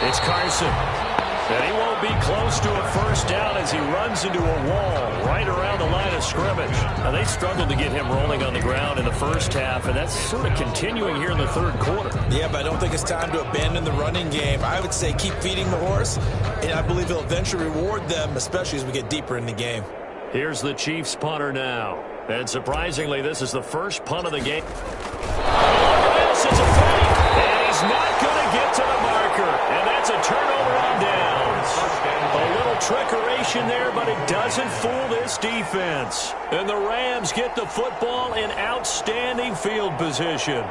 S2: It's Carson. And he won't be close to a first down as he runs into a wall right around the line of scrimmage. Now, they struggled to get him rolling on the ground in the first half, and that's sort of continuing here in the 3rd quarter.
S3: Yeah, but I don't think it's time to abandon the running game. I would say keep feeding the horse, and I believe he'll eventually reward them, especially as we get deeper in the game.
S2: Here's the Chiefs punter now. And surprisingly, this is the first punt of the game. This is a fake, and he's not going to get to the marker. And that's a turnover on downs. A little trickeration there, but it doesn't fool this defense. And the Rams get the football in outstanding field position.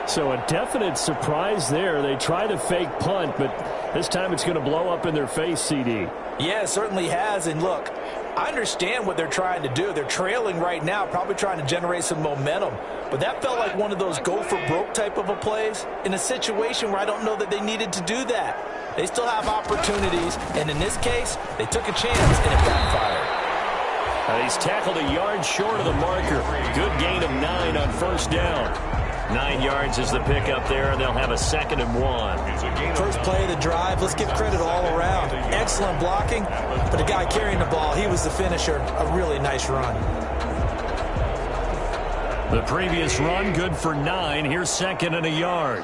S7: So a definite surprise there. They try to fake punt, but this time it's going to blow up in their face, CD.
S3: Yeah, it certainly has. And look, I understand what they're trying to do. They're trailing right now, probably trying to generate some momentum. But that felt like one of those go-for-broke type of a plays in a situation where I don't know that they needed to do that. They still have opportunities, and in this case, they took a chance, and it backfired.
S2: He's tackled a yard short of the marker. Good gain of 9 on first down. 9 yards is the pickup there, and they'll have a 2nd and 1.
S3: First play of the drive, let's give credit all around. Excellent blocking, but the guy carrying the ball, he was the finisher. A really nice run.
S2: The previous run, good for 9. Here's 2nd and a yard.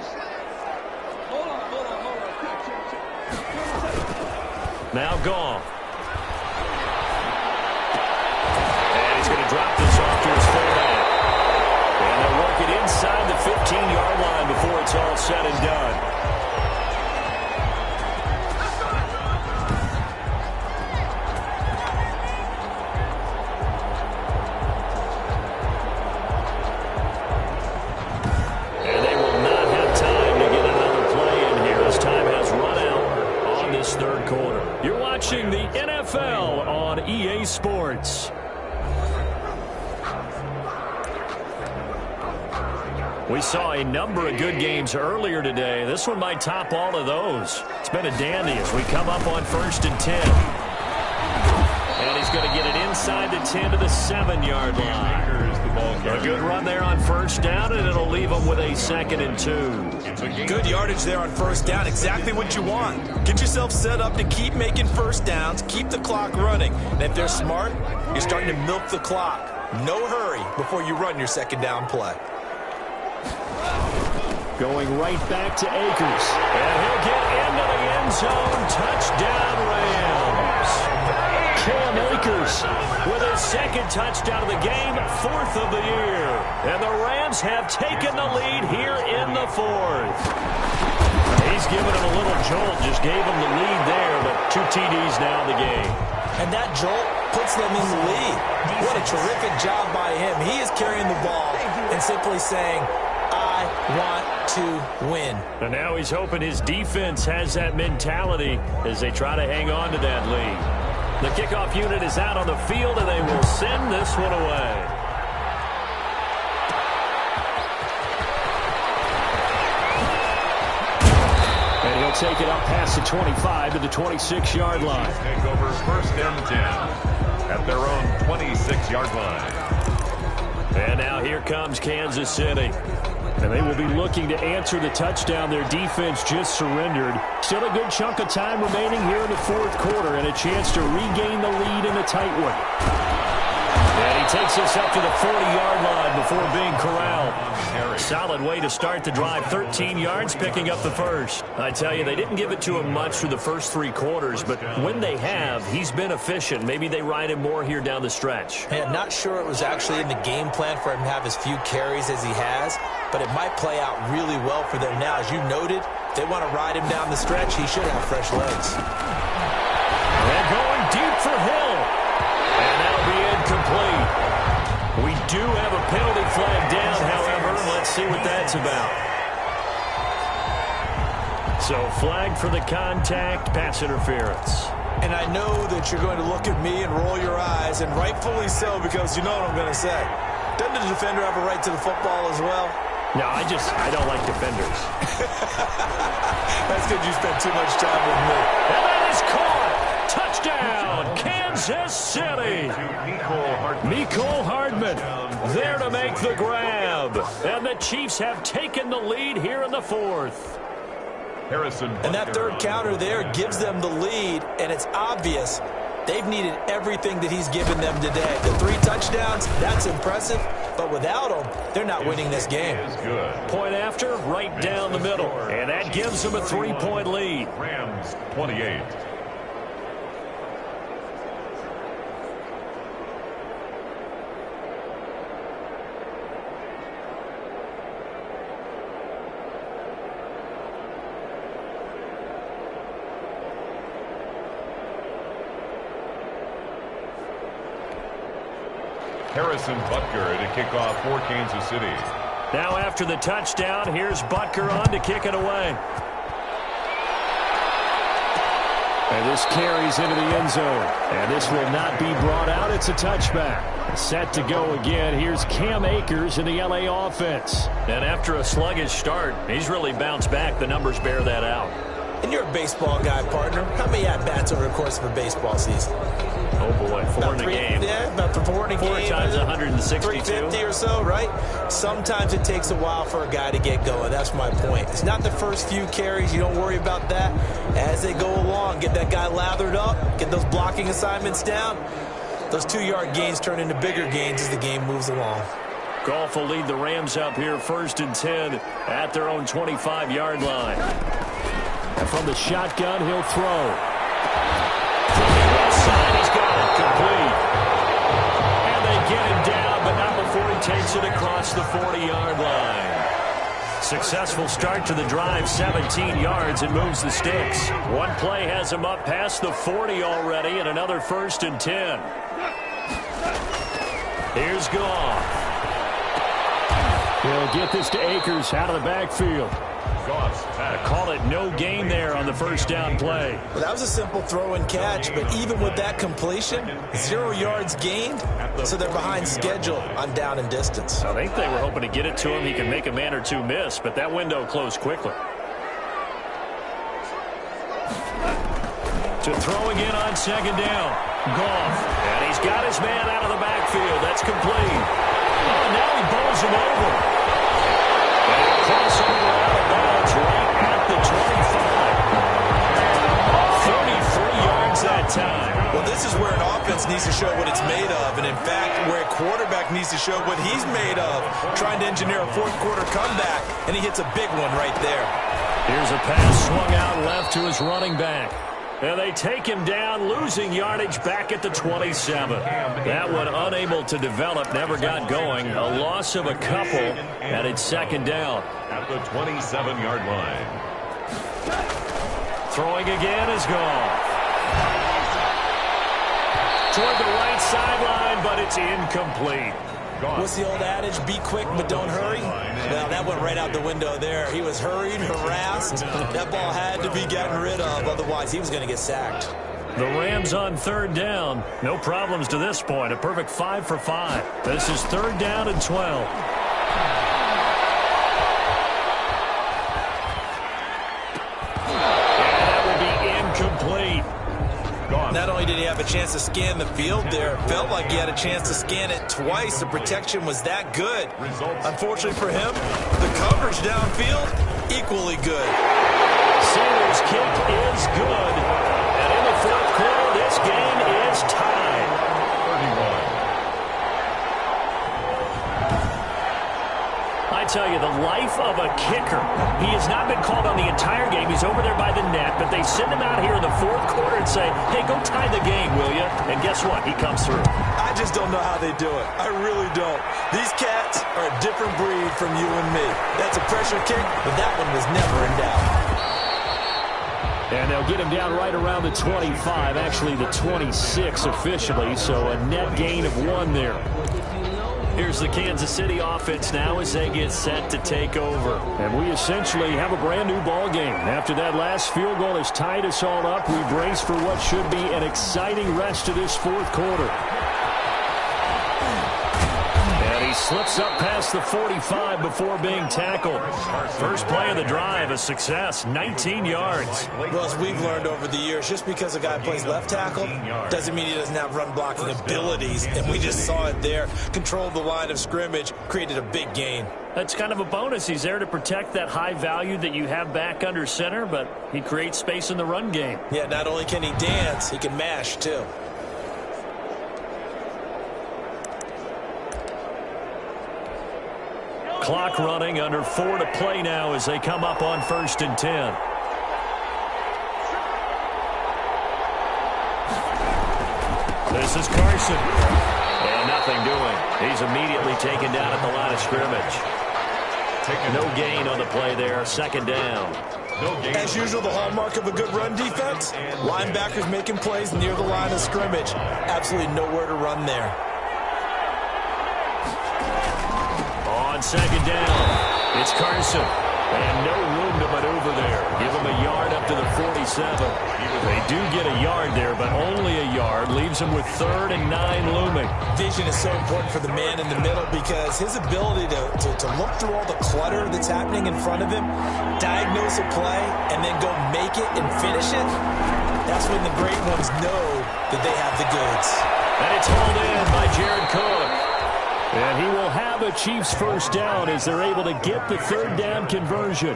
S2: Now Goff. And he's going to drop this off to his fullback. And they'll work it inside the 15-yard line before it's all said and done.
S7: EA Sports. We saw a number of good games earlier today. This one might top all of those. It's been a dandy as we come up on 1st and 10. And he's going to get it inside the 10 to the 7-yard line. A good run there on 1st down, and it'll leave them with a 2nd and 2.
S3: Good yardage there on 1st down. Exactly what you want. Get yourself set up to keep making 1st downs, keep the clock running. And if they're smart, you're starting to milk the clock. No hurry before you run your 2nd down play.
S7: Going right back to Akers.
S2: And he'll get into the end zone. Touchdown, Rams.
S7: Cam Akers
S2: With his 2nd touchdown of the game, 4th of the year. And the Rams have taken the lead here in the 4th. He's given him a little jolt, just gave him the lead there, but 2 TDs now in the game.
S3: And that jolt puts them in the lead. What a terrific job by him. He is carrying the ball and simply saying, I want to win.
S7: And now he's hoping his defense has that mentality as they try to hang on to that lead. The kickoff unit is out on the field, and they will send this one away. And he'll take it up past the 25 to the 26-yard line.
S1: Take over 1st and 10 at their own 26-yard line.
S7: And now here comes Kansas City. And they will be looking to answer the touchdown their defense just surrendered. Still a good chunk of time remaining here in the 4th quarter and a chance to regain the lead in a tight one. And he takes us up to the 40-yard line before being corralled. Solid way to start the drive. 13 yards, picking up the first. I tell you, they didn't give it to him much through the first 3 quarters, but when they have, he's been efficient. Maybe they ride him more here down the stretch.
S3: Man, not sure it was actually in the game plan for him to have as few carries as he has, but it might play out really well for them now. As you noted, if they want to ride him down the stretch, he should have fresh legs.
S7: They're going deep for Hill. And that'll be incomplete. We do have a penalty flag down, however. Let's see what that's about. So flag for the contact, pass interference.
S3: And I know that you're going to look at me and roll your eyes, and rightfully so, because you know what I'm going to say. Doesn't the defender have a right to the football as well?
S7: No, I don't like defenders.
S3: That's because you spent too much time with me.
S7: And that is caught. Touchdown, Kansas City. Mecole Hardman there to make the grab. And the Chiefs have taken the lead here in the 4th.
S3: And that 3rd counter there gives them the lead, and it's obvious they've needed everything that he's given them today. The 3 touchdowns, that's impressive, but without him, they're not winning this game.
S7: Point after, right down the middle, and that gives them a 3-point lead.
S1: Rams 28. Harrison Butker to kick off for Kansas City.
S7: Now after the touchdown, here's Butker on to kick it away. And this carries into the end zone. And this will not be brought out. It's a touchback. Set to go again. Here's Cam Akers in the LA offense. And after a sluggish start, he's really bounced back. The numbers bear that out.
S3: And you're a baseball guy, partner. How many at-bats over the course of a baseball season?
S7: Oh, boy, 4 in a game.
S3: Yeah, about 4 in a game.
S7: 4 times 162.
S3: 350 or so, right? Sometimes it takes a while for a guy to get going. That's my point. It's not the first few carries. You don't worry about that. As they go along, get that guy lathered up, get those blocking assignments down. Those 2-yard gains turn into bigger gains as the game moves along.
S7: Goff will lead the Rams up here 1st and 10 at their own 25-yard line. And from the shotgun, he'll throw. From the left side, he's got it complete. And they get him down, but not before he takes it across the 40-yard line. Successful start to the drive, 17 yards, and moves the sticks. One play has him up past the 40 already, and another 1st and 10. Here's Goff. He'll get this to Akers out of the backfield. Call it no gain there on the first down play.
S3: Well, that was a simple throw and catch, but even with that completion, 0 yards gained, so they're behind schedule on down and distance.
S7: I think they were hoping to get it to him. He can make a man or two miss, but that window closed quickly. To throw again on second down. Goff. And he's got his man out of the backfield. That's complete. Oh, now he bowls him over. And a crossover out of bounds right at the 25. 33 yards that time.
S3: Well, this is where an offense needs to show what it's made of, and in fact, where a quarterback needs to show what he's made of, trying to engineer a fourth-quarter comeback, and he hits a big one right there.
S7: Here's a pass swung out left to his running back. And they take him down, losing yardage back at the 27. That one unable to develop, never got going. A loss of a couple, and it's second down.
S1: At the 27-yard line.
S7: Throwing again is gone. Toward the right sideline, but it's incomplete.
S3: What's the old adage? Be quick, but don't hurry. Well, that went right out the window there. He was hurried, harassed. That ball had to be gotten rid of, otherwise he was going to get sacked.
S7: The Rams on third down. No problems to this point. A perfect 5 for 5. This is third down and 12. And that will be incomplete.
S3: Not only did he have a chance to scan the field there, it felt like he had a chance to scan it twice. The protection was that good. Unfortunately for him, the coverage downfield, equally good.
S7: Sanders' kick is good. And in the fourth quarter, this game is tied.
S1: 31.
S7: I tell you, the life of a kicker. He has not been called on the entire game. He's over there by the net, but they send him out here in the fourth quarter and say, hey, go tie the game, will you? And guess what? He comes through.
S3: I just don't know how they do it. I really don't. These cats are a different breed from you and me. That's a pressure kick, but that one was never in doubt.
S7: And they'll get him down right around the 25, actually the 26 officially, so a net gain of 1 there. Here's the Kansas City offense now as they get set to take over. And we essentially have a brand-new ball game. After that last field goal has tied us all up, we brace for what should be an exciting rest of this fourth quarter. And he slips up past the 45 before being tackled. First play of the drive, a success, 19 yards.
S3: Well, as we've learned over the years, just because a guy plays left tackle doesn't mean he doesn't have run-blocking abilities. And we just saw it there. Controlled the line of scrimmage, created a big gain.
S7: That's kind of a bonus. He's there to protect that high value that you have back under center, but he creates space in the run game.
S3: Yeah, not only can he dance, he can mash, too.
S7: Clock running, under 4 to play now as they come up on 1st and 10. This is Carson. And nothing doing. He's immediately taken down at the line of scrimmage. No gain on the play there. Second down.
S3: As usual, the hallmark of a good run defense, linebackers making plays near the line of scrimmage. Absolutely nowhere to run there.
S7: On second down, it's Carson. And no room to maneuver there. Give him a yard up to the 47. They do get a yard there, but only a yard. Leaves him with 3rd and 9 looming.
S3: Vision is so important for the man in the middle because his ability to look through all the clutter that's happening in front of him, diagnose a play, and then go make it and finish it, that's when the great ones know that they have the goods.
S7: And it's hauled in by Jared Cook. And he will have a Chiefs first down as they're able to get the 3rd down conversion.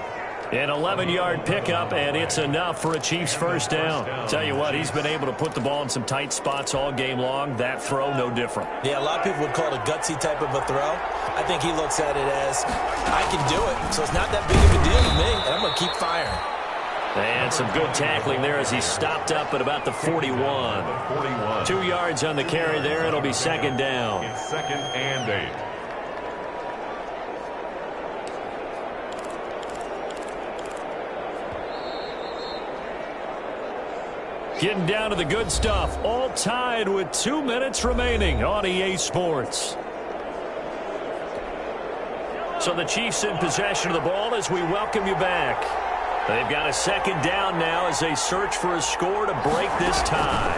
S7: An 11-yard pickup, and it's enough for a Chiefs first down. Tell you what, he's been able to put the ball in some tight spots all game long. That throw, no different.
S3: Yeah, a lot of people would call it a gutsy type of a throw. I think he looks at it as, I can do it, so it's not that big of a deal to me, and I'm going to keep firing.
S7: And some good tackling there as he stopped up at about the 41. 2 yards on the carry there. It'll be second down.
S1: It's 2nd and 8.
S7: Getting down to the good stuff. All tied with 2 minutes remaining on EA Sports. So the Chiefs in possession of the ball as we welcome you back. They've got a second down now as they search for a score to break this tie.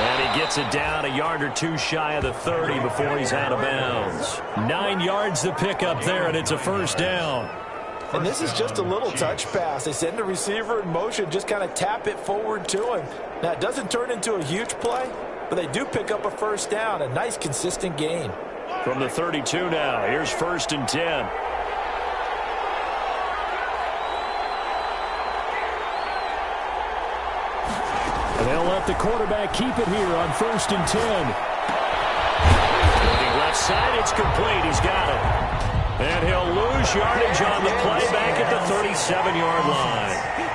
S7: And he gets it down a yard or two shy of the 30 before he's out of bounds. 9 yards to pick up there, and it's a first down.
S3: And this is just a little touch pass. They send the receiver in motion, just kind of tap it forward to him. Now, it doesn't turn into a huge play, but they do pick up a first down, a nice, consistent gain.
S7: From the 32 now, here's 1st and 10. And they'll let the quarterback keep it here on 1st and 10. Looking left side, it's complete. He's got it. And he'll lose yardage on the play back at the 37-yard line.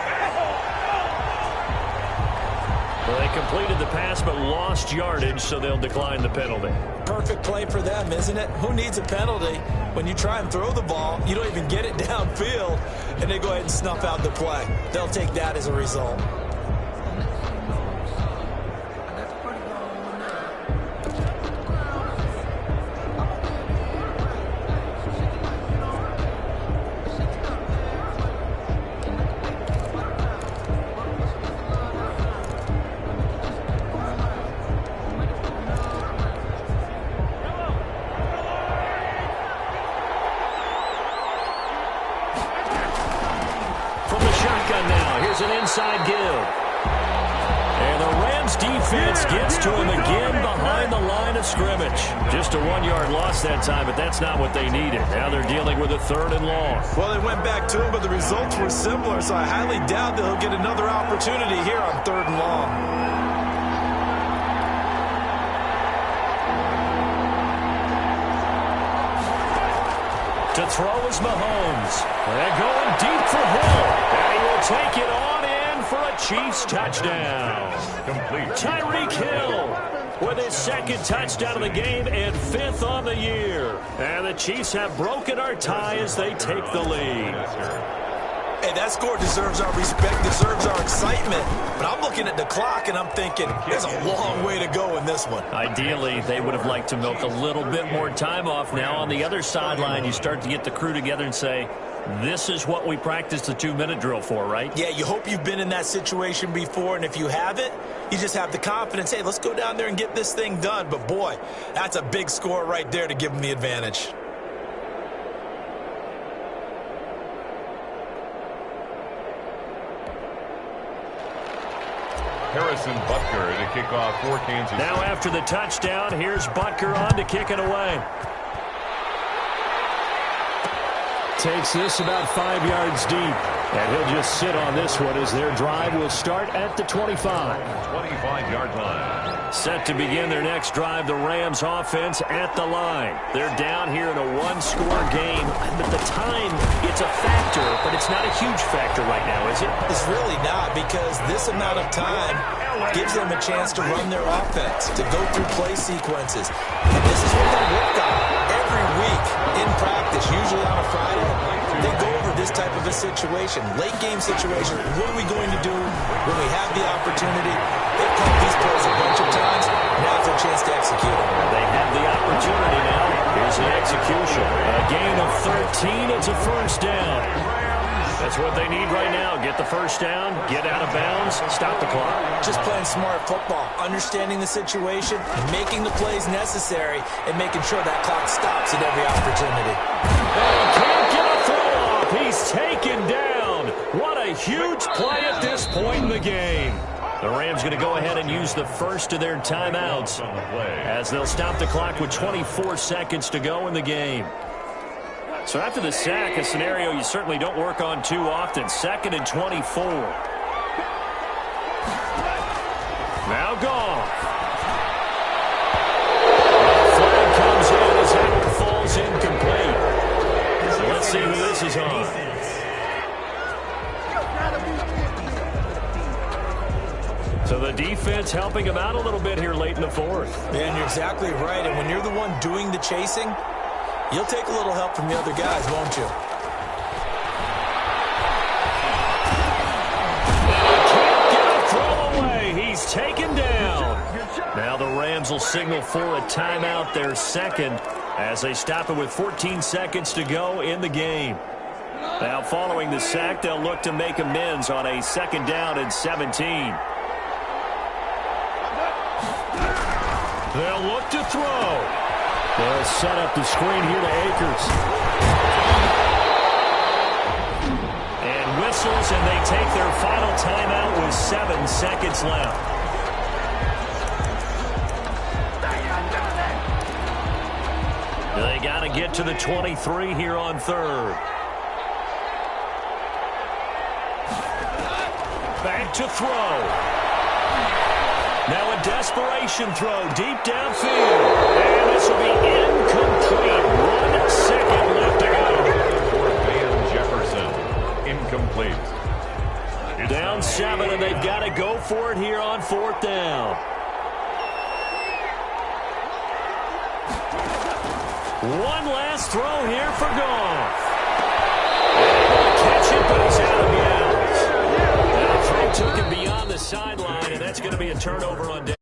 S7: Well, they completed the pass but lost yardage, so they'll decline the penalty.
S3: Perfect play for them, isn't it? Who needs a penalty? When you try and throw the ball, you don't even get it downfield, and they go ahead and snuff out the play. They'll take that as a result.
S7: An inside give. And the Rams defense gets to him again behind the line of scrimmage. Just a 1-yard loss that time, but that's not what they needed. Now they're dealing with a 3rd and long.
S3: Well, they went back to him, but the results were similar, so I highly doubt that he'll get another opportunity here on 3rd and long.
S7: To throw is Mahomes. They're going deep for Hill. And he will take it on in for a Chiefs touchdown.
S1: Complete.
S7: Tyreek Hill with his 2nd touchdown of the game and 5th on the year. And the Chiefs have broken our tie as they take the lead.
S3: Hey, that score deserves our respect, deserves our excitement. But I'm looking at the clock, and I'm thinking there's a long way to go in this one.
S7: Ideally, they would have liked to milk a little bit more time off. Now, on the other sideline, you start to get the crew together and say, this is what we practiced the 2-minute drill for, right?
S3: Yeah, you hope you've been in that situation before, and if you haven't, you just have the confidence, hey, let's go down there and get this thing done. But, boy, that's a big score right there to give them the advantage.
S1: Harrison Butker to kick off for Kansas City.
S7: Now after the touchdown, here's Butker on to kick it away. Takes this about 5 yards deep. And he'll just sit on this one as their drive will start at the 25.
S1: 25-yard line.
S7: Set to begin their next drive, the Rams offense at the line. They're down here in a 1-score game. But the time, it's a factor, but it's not a huge factor right now, is it?
S3: It's really not, because this amount of time gives them a chance to run their offense, to go through play sequences. And this is what they work on every week in practice, usually on a Friday. They go over this type of a situation, late game situation. What are we going to do when we have the opportunity? They've called these plays a bunch of times. Now's their chance to execute them.
S7: They have the opportunity now. Here's the execution. A gain of 13. It's a first down. That's what they need right now. Get the first down, get out of bounds, stop the clock.
S3: Just playing smart football, understanding the situation, making the plays necessary, and making sure that clock stops at every opportunity.
S7: And he can't get a throw off. He's taken down. What a huge play at this point in the game. The Rams going to go ahead and use the first of their timeouts as they'll stop the clock with 24 seconds to go in the game. So after the sack, a scenario you certainly don't work on too often. 2nd and 24. Now gone. Flag comes in as that falls incomplete. So let's see who this is on. So the defense helping him out a little bit here late in the 4th.
S3: And you're exactly right. And when you're the one doing the chasing, you'll take a little help from the other guys, won't you?
S7: Can't get a throw away. He's taken down. Now the Rams will signal for a timeout, their second, as they stop it with 14 seconds to go in the game. Now following the sack, they'll look to make amends on a 2nd down and 17. They'll look to throw. They'll set up the screen here to Akers. And whistles, and they take their final timeout with 7 seconds left. They got to get to the 23 here on 3rd. Back to throw. Now a desperation throw deep downfield. And this will be incomplete. 1 second left to go.
S1: For Van Jefferson. Incomplete.
S7: Down 7, and they've got to go for it here on 4th down. One last throw here for Goff. Catch it, but he's out of bounds. And the throw took him beyond the sideline, and that's going to be a turnover on down.